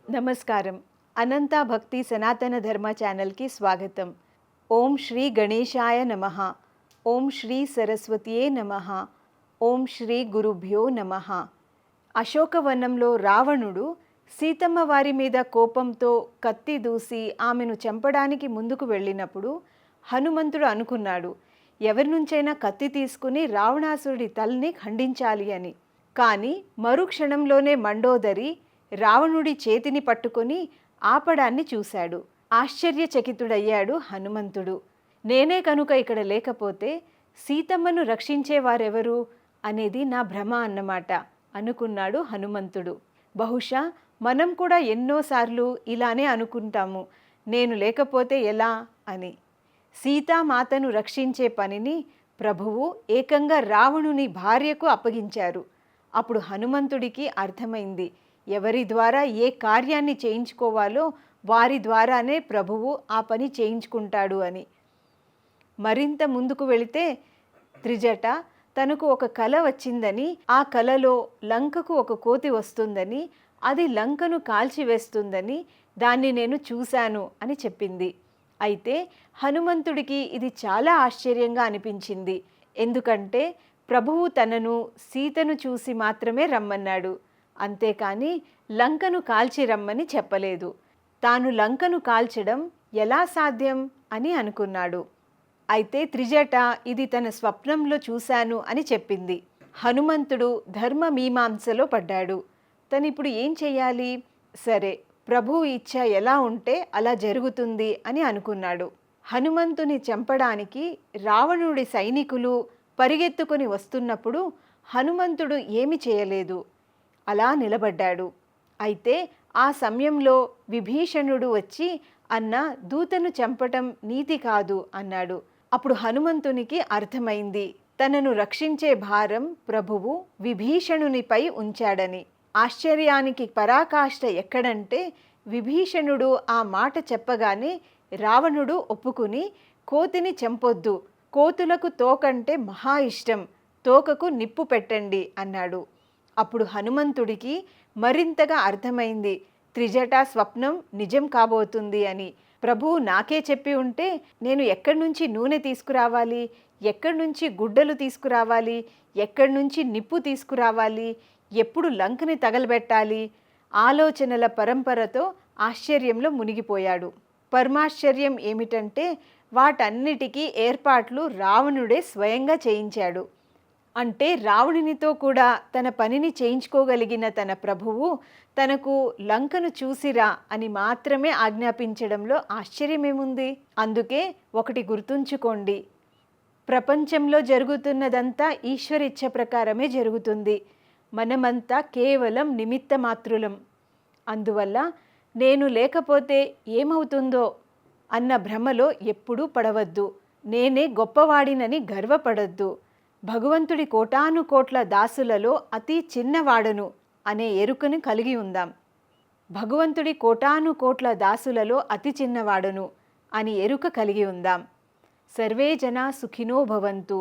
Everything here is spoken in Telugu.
నమస్కారం. అనంత భక్తి సనాతన ధర్మ ఛానల్కి స్వాగతం. ఓం శ్రీ గణేశాయ నమః. ఓం శ్రీ సరస్వతియే నమః. ఓం శ్రీ గురుభ్యో నమః. అశోకవనంలో రావణుడు సీతమ్మ వారి మీద కోపంతో కత్తి దూసి ఆమెను చంపడానికి ముందుకు వెళ్ళినప్పుడు హనుమంతుడు అనుకున్నాడు, ఎవరి నుంచైనా కత్తి తీసుకుని రావణాసురుడి తలని ఖండించాలి అని. కానీ మరుక్షణంలోనే మండోదరి రావణుడి చేతిని పట్టుకొని ఆపడాన్ని చూశాడు. ఆశ్చర్యచకితుడయ్యాడు హనుమంతుడు. నేనే కనుక ఇక్కడ లేకపోతే సీతమ్మను రక్షించేవారెవరు అనేది నా భ్రమ అన్నమాట అనుకున్నాడు హనుమంతుడు. బహుశా మనం కూడా ఎన్నోసార్లు ఇలానే అనుకుంటాము, నేను లేకపోతే ఎలా అని. సీతామాతను రక్షించే పనిని ప్రభువు ఏకంగా రావణుని భార్యకు అప్పగించారు. అప్పుడు హనుమంతుడికి అర్థమైంది, ఎవరి ద్వారా ఏ కార్యాన్ని చేయించుకోవాలో వారి ద్వారానే ప్రభువు ఆ పని చేయించుకుంటాడు అని. మరింత ముందుకు వెళితే త్రిజట తనకు ఒక కల వచ్చిందని, ఆ కలలో లంకకు ఒక కోతి వస్తుందని, అది లంకను కాల్చివేస్తుందని, దాన్ని నేను చూశాను అని చెప్పింది. అయితే హనుమంతుడికి ఇది చాలా ఆశ్చర్యంగా అనిపించింది. ఎందుకంటే ప్రభువు తనను సీతను చూసి మాత్రమే రమ్మన్నాడు, అంతేకాని లంకను కాల్చి రమ్మని చెప్పలేదు. తాను లంకను కాల్చడం ఎలా సాధ్యం అని అనుకున్నాడు. అయితే త్రిజట ఇది తన స్వప్నంలో చూశాను అని చెప్పింది. హనుమంతుడు ధర్మ మీమాంసలో పడ్డాడు. తనిప్పుడు ఏం చెయ్యాలి? సరే, ప్రభువు ఇచ్చ ఎలా ఉంటే అలా జరుగుతుంది అని అనుకున్నాడు. హనుమంతుని చంపడానికి రావణుడి సైనికులు పరిగెత్తుకొని వస్తున్నప్పుడు హనుమంతుడు ఏమి చేయలేదు, అలా నిలబడ్డాడు. అయితే ఆ సమయంలో విభీషణుడు వచ్చి, అన్న, దూతను చంపటం నీతి కాదు అన్నాడు. అప్పుడు హనుమంతునికి అర్థమైంది, తనను రక్షించే భారం ప్రభువు విభీషణునిపై ఉంచాడని. ఆశ్చర్యానికి పరాకాష్ఠ ఎక్కడంటే, విభీషణుడు ఆ మాట చెప్పగానే రావణుడు ఒప్పుకుని, కోతిని చంపొద్దు, కోతులకు తోకంటే మహా ఇష్టం, తోకకు నిప్పు పెట్టండి అన్నాడు. అప్పుడు హనుమంతుడికి మరింతగా అర్థమైంది, త్రిజటా స్వప్నం నిజం కాబోతుంది అని. ప్రభువు నాకే చెప్పి ఉంటే నేను ఎక్కడి నుంచి నూనె తీసుకురావాలి, ఎక్కడి నుంచి గుడ్డలు తీసుకురావాలి, ఎక్కడి నుంచి నిప్పు తీసుకురావాలి, ఎప్పుడు లంకని తగలబెట్టాలి, ఆలోచనల పరంపరతో ఆశ్చర్యంలో మునిగిపోయాడు. పరమాశ్చర్యం ఏమిటంటే వాటన్నిటికీ ఏర్పాట్లు రావణుడే స్వయంగా చేయించాడు. అంటే రావణునితో కూడా తన పనిని చేయించుకోగలిగిన తన ప్రభువు తనకు లంకను చూసిరా అని మాత్రమే ఆజ్ఞాపించడంలో ఆశ్చర్యమేముంది? అందుకే ఒకటి గుర్తుంచుకోండి, ప్రపంచంలో జరుగుతున్నదంతా ఈశ్వరిచ్ఛ ప్రకారమే జరుగుతుంది. మనమంతా కేవలం నిమిత్త మాత్రులం. అందువల్ల నేను లేకపోతే ఏమవుతుందో అన్న భ్రమలో ఎప్పుడూ పడవద్దు. నేనే గొప్పవాడినని గర్వపడద్దు. భగవంతుడి కోటాను కోట్ల దాసులలో అతి చిన్నవాడను అనే ఎరుకను కలిగి ఉందాం. భగవంతుడి కోటాను కోట్ల దాసులలో అతి చిన్నవాడను అని ఎరుక కలిగి ఉందాం. సర్వే జనా సుఖినో భవంతు.